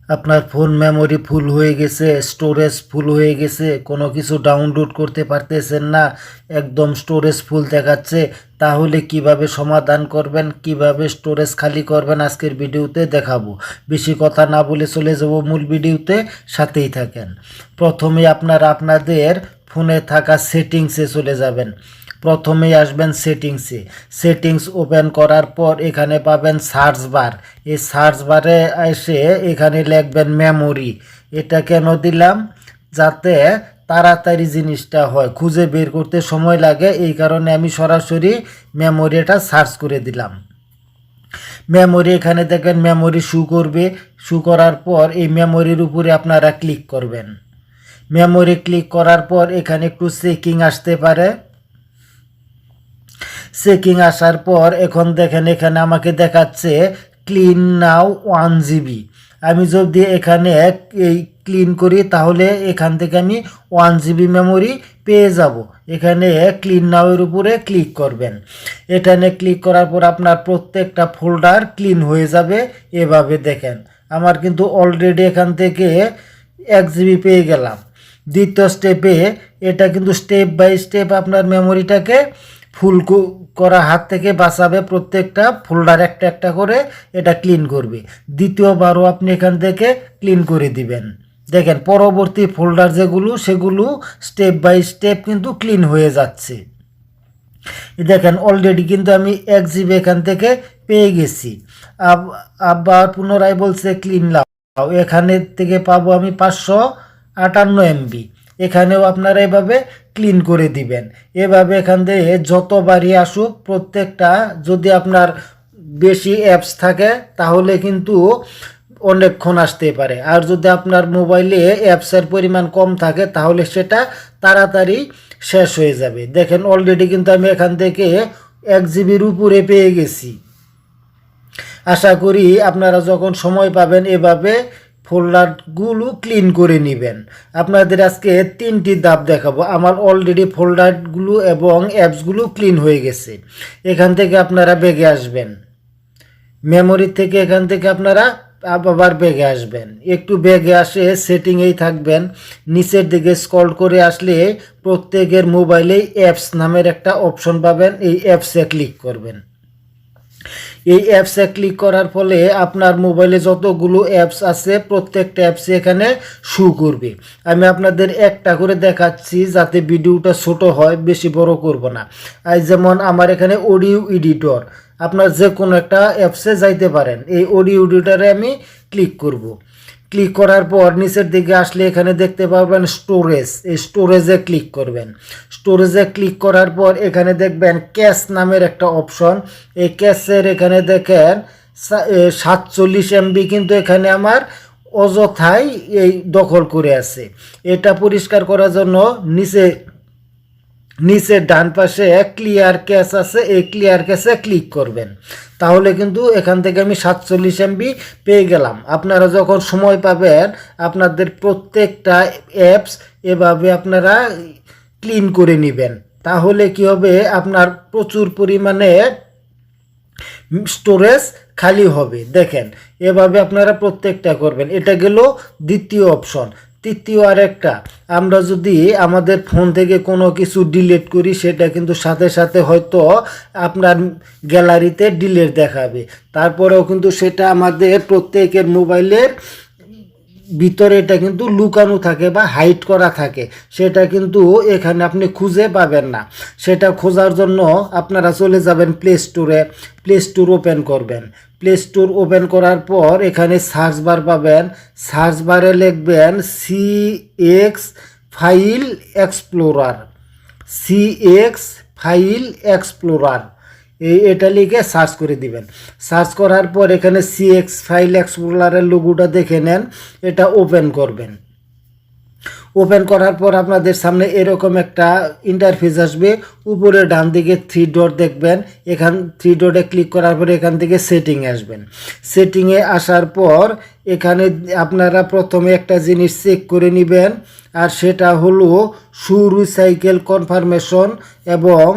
আপনার phone memory ফুল হয়ে গেছে, স্টোরেজ ফুল হয়ে গেছে, কোনো কিছু ডাউনলোড করতে পারতেছেন না, একদম স্টোরেজ ফুল দেখাচ্ছে। তাহলে কিভাবে সমাধান করবেন, কিভাবে স্টোরেজ খালি করবেন আজকের ভিডিওতে দেখাবো। বেশি কথা না বলে চলে যাব মূল ভিডিওতে, সাথেই থাকেন। প্রথমে আপনারা আপনাদের ফোনে থাকা সেটিংসে চলে যাবেন। প্রথমেই আসবেন সেটিংসে। সেটিংস ওপেন করার পর এখানে পাবেন সার্চ বার। এই সার্চ বারে এসে এখানে লিখবেন মেমোরি। এটা কেন দিলাম? যাতে তাড়াতাড়ি জিনিসটা হয়, খুঁজে বের করতে সময় লাগে, এই কারণে আমি সরাসরি মেমোরিটা সার্চ করে দিলাম। মেমোরি এখানে দেখেন মেমোরি শু করবে। শু করার পর এই মেমোরির উপরে আপনারা ক্লিক করবেন। মেমোরি ক্লিক করার পর এখানে একটু চেকিং আসতে পারে। চেকিং আসার পর এখন দেখেন এখানে আমাকে দেখাচ্ছে ক্লিন নাও 1 GB। আমি যদি এখানে এই ক্লিন করি তাহলে এখান থেকে আমি 1 GB মেমোরি পেয়ে যাব। এখানে ক্লিন নাওয়ের উপরে ক্লিক করবেন। এখানে ক্লিক করার পর আপনার প্রত্যেকটা ফোল্ডার ক্লিন হয়ে যাবে। এভাবে দেখেন আমার কিন্তু অলরেডি এখান থেকে 1 GB পেয়ে গেলাম। দ্বিতীয় স্টেপে এটা কিন্তু স্টেপ বাই স্টেপ আপনার মেমোরিটাকে ফুল করা হাত থেকে বাঁচাবে। প্রত্যেকটা ফোল্ডার একটা একটা করে এটা ক্লিন করবে। দ্বিতীয়বারও আপনি এখান থেকে ক্লিন করে দিবেন। দেখেন পরবর্তী ফোল্ডার যেগুলো সেগুলো স্টেপ বাই স্টেপ কিন্তু ক্লিন হয়ে যাচ্ছে। দেখেন অলরেডি কিন্তু আমি 1 GB এখান থেকে পেয়ে গেছি। আবার পুনরায় বলছে ক্লিন নাও, এখানে থেকে পাবো আমি 558 MB। এখানেও আপনারা এভাবে ক্লিন করে দিবেন। এভাবে এখান থেকে যতবারই আসুক প্রত্যেকটা, যদি আপনার বেশি অ্যাপস থাকে তাহলে কিন্তু অনেকক্ষণ আসতে পারে, আর যদি আপনার মোবাইলে অ্যাপসের পরিমাণ কম থাকে তাহলে সেটা তাড়াতাড়ি শেষ হয়ে যাবে। দেখেন অলরেডি কিন্তু আমি এখান থেকে 1 GB উপরে পেয়ে গেছি। আশা করি আপনারা যখন সময় পাবেন এভাবে ফোল্ডারগুলো ক্লিন করে নেবেন। আপনাদের আজকে 3টি ধাপ দেখাবো। আমার অলরেডি ফোল্ডারগুলো এবং অ্যাপসগুলো ক্লিন হয়ে গেছে। এখান থেকে আপনারা বেগে আসবেন, মেমোরি থেকে এখান থেকে আপনারা আবার বেগে আসবেন। একটু বেগে আসে সেটিংয়েই থাকবেন। নিচের দিকে স্ক্রল করে আসলে প্রত্যেকের মোবাইলেই অ্যাপস নামের একটা অপশন পাবেন, এই অ্যাপসে ক্লিক করবেন। এই অ্যাপসে ক্লিক করার ফলে আপনার মোবাইলে যতগুলো অ্যাপস আছে প্রত্যেকটা অ্যাপসে এখানে শো করবে। আমি আপনাদের একটা করে দেখাচ্ছি যাতে ভিডিওটা ছোট হয়, বেশি বড় করব না। আর যেমন আমার এখানে অডিও এডিটর, আপনার যে কোনো একটা অ্যাপসে যাইতে পারেন। এই অডিও এডিটরে আমি ক্লিক করব। ক্লিক করার পর নিচের দিকে আসলে এখানে দেখতে পাবেন স্টোরেজ। এই স্টোরেজে ক্লিক করবেন। স্টোরেজে ক্লিক করার পর এখানে দেখবেন ক্যাশ নামের একটা অপশন। এই ক্যাশের এখানে দেখেন 47 MB কিন্তু এখানে আমার অযথাই এই দখল করে আছে। এটা পরিষ্কার করার জন্য নিচে ডান পাশে ক্লিয়ার ক্যাশ আছে, এই ক্লিয়ার ক্যাশে ক্লিক করবেন। তাহলে কিন্তু এখান থেকে আমি 47 MB পেয়ে গেলাম। আপনারা যখন সময় পাবেন আপনাদের প্রত্যেকটা অ্যাপস এভাবে আপনারা ক্লিন করে নেবেন। তাহলে কি হবে, আপনার প্রচুর পরিমাণে স্টোরেজ খালি হবে। দেখেন এভাবে আপনারা প্রত্যেকটা করবেন। এটা গেল দ্বিতীয় অপশন। তৃতীয় আরেকটা, আমরা যদি আমাদের ফোন থেকে কোনো কিছু ডিলিট করি সেটা কিন্তু সাথে সাথে হয়তো আপনার গ্যালারিতে ডিলিট দেখাবে। তারপরেও কিন্তু সেটা আমাদের প্রত্যেকের মোবাইলের ভিতরে এটা কিন্তু লুকানো থাকে বা হাইড করা থাকে, সেটা কিন্তু এখানে আপনি খুঁজে পাবেন না। সেটা খোঁজার জন্য আপনারা চলে যাবেন প্লে স্টোরে। প্লে স্টোর ওপেন করবেন। প্লে স্টোর ওপেন করার পর এখানে সার্চ বার পাবেন। সার্চ বারে লিখবেন CX file explorer. CX file explorer এটা লিখে সার্চ করে দিবেন। সার্চ করার পর এখানে CX ফাইল এক্সপ্লোরারের লোগোটা দেখে নেন, এটা ওপেন করবেন। ওপেন করার পর আপনাদের সামনে এরকম একটা ইন্টারফেস আসবে। উপরে ডান দিকে 3 ডট দেখবেন, এখান 3 ডটে ক্লিক করার পর এখান থেকে সেটিংয়ে আসবেন। সেটিংয়ে আসার পর এখানে আপনারা প্রথমে একটা জিনিস চেক করে নেবেন, আর সেটা হলো শো রিসাইকেল কনফার্মেশন এবং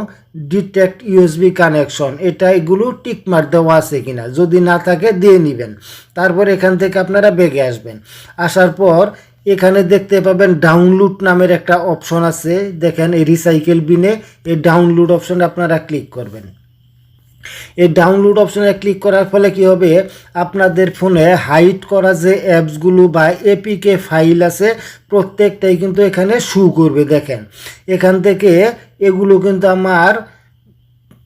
ডিটেক্ট ইউএসবি কানেকশন, এগুলো টিকমার্ক দেওয়া আছে কিনা, যদি না থাকে দিয়ে নেবেন। তারপর এখান থেকে আপনারা ব্যাগে আসবেন। আসার পর এখানে দেখতে পাবেন ডাউনলোড নামের একটা অপশন আছে, দেখেন এই রিসাইকেল বিনে এই ডাউনলোড অপশনে আপনারা ক্লিক করবেন। এই ডাউনলোড অপশনে ক্লিক করার ফলে কি হবে, আপনাদের ফোনে হাইড করা যে অ্যাপসগুলো বা এপিকে ফাইল আছে প্রত্যেকটাই কিন্তু এখানে শো করবে। দেখেন এখান থেকে এগুলো কিন্তু আমার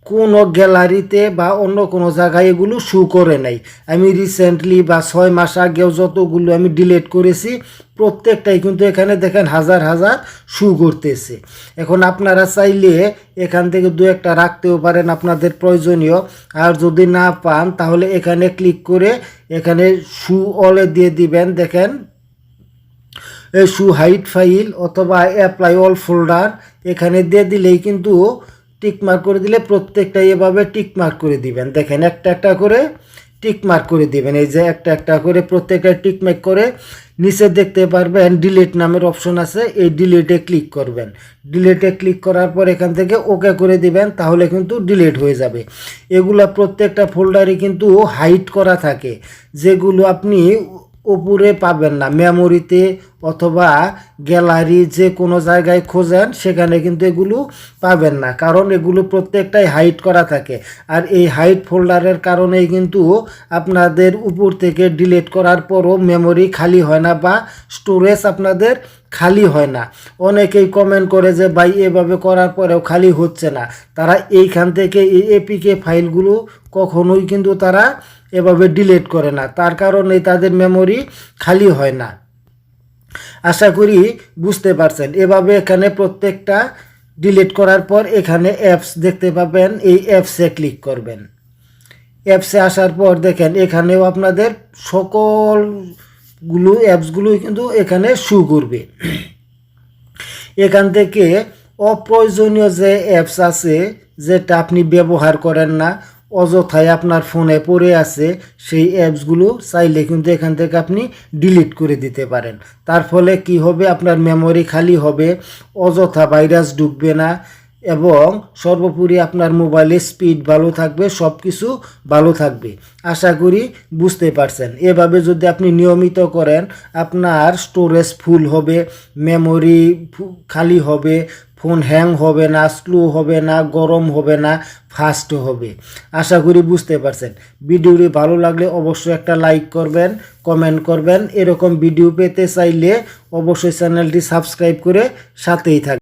কোনো গ্যালারিতে বা অন্য কোনো জায়গায় এগুলো শো করে নাই। আমি রিসেন্টলি বা 6 মাস আগেও যতগুলো আমি ডিলিট করেছি প্রত্যেকটাই কিন্তু এখানে দেখেন হাজার হাজার শো করতেছে। এখন আপনারা চাইলে এখান থেকে দু একটা রাখতেও পারেন আপনাদের প্রয়োজনীয়, আর যদি না পান তাহলে এখানে ক্লিক করে এখানে শো অলে দিয়ে দিবেন। দেখেন এই শো হাইড ফাইল অথবা অ্যাপ্লাই অল ফোল্ডার এখানে দিয়ে দিলেই কিন্তু টিকমার্ক করে দিলে প্রত্যেকটাই এভাবে টিকমার্ক করে দিবেন। দেখেন একটা একটা করে টিকমার্ক করে দিবেন, এই যে একটা একটা করে প্রত্যেকটা টিকমার্ক করে নিচে দেখতে পারবেন ডিলিট নামের অপশন আছে, এই ডিলিটে ক্লিক করবেন। ডিলিটে ক্লিক করার পর এখান থেকে ওকে করে দিবেন, তাহলে কিন্তু ডিলিট হয়ে যাবে। এগুলা প্রত্যেকটা ফোল্ডারে কিন্তু হাইড করা থাকে, যেগুলো আপনি উপরে পাবেন না, মেমোরিতে অথবা গ্যালারি যে কোনো জায়গায় খোঁজেন সেখানে কিন্তু এগুলো পাবেন না, কারণ এগুলো প্রত্যেকটাই হাইড করা থাকে। আর এই হাইড ফোল্ডারের কারণেই কিন্তু আপনাদের উপর থেকে ডিলিট করার পরও মেমোরি খালি হয় না বা স্টোরেজ আপনাদের খালি হয় না। অনেকেই কমেন্ট করে যে ভাই এভাবে করার পরেও খালি হচ্ছে না, তারা এইখান থেকে এই এপিকে ফাইলগুলো কখনোই কিন্তু তারা এভাবে ডিলিট করে না, তার কারণে তাদের মেমোরি খালি হয় না। আশা করি বুঝতে পারছেন। এভাবে এখানে প্রত্যেকটা ডিলিট করার পর এখানে অ্যাপস দেখতে পাবেন, এই অ্যাপসে ক্লিক করবেন। অ্যাপসে আসার পর দেখেন এখানেও আপনাদের সকলগুলো অ্যাপসগুলোই কিন্তু এখানে শো করবে। এখান থেকে অপ্রয়োজনীয় যে অ্যাপস আছে যেটা আপনি ব্যবহার করেন না, অযথায় আপনার ফোনে পড়ে আছে, সেই অ্যাপসগুলো চাইলে কিন্তু এখান থেকে আপনি ডিলিট করে দিতে পারেন। তার ফলে কি হবে, আপনার মেমোরি খালি হবে, অযথা ভাইরাস ঢুকবে না এবং সর্বোপরি আপনার মোবাইলের স্পিড ভালো থাকবে, সব কিছু ভালো থাকবে। আশা করি বুঝতে পারছেন। এভাবে যদি আপনি নিয়মিত করেন আপনার স্টোরেজ ফুল হবে, মেমোরি খালি হবে, ফোন হ্যাং হবে না, স্লো হবে না, গরম হবে না, ফাস্ট হবে। আশা করি বুঝতে পারছেন। ভিডিওটি ভালো লাগলে অবশ্যই একটা লাইক করবেন, কমেন্ট করবেন। এরকম ভিডিও পেতে চাইলে অবশ্যই চ্যানেলটি সাবস্ক্রাইব করে সাথেই থাকবেন।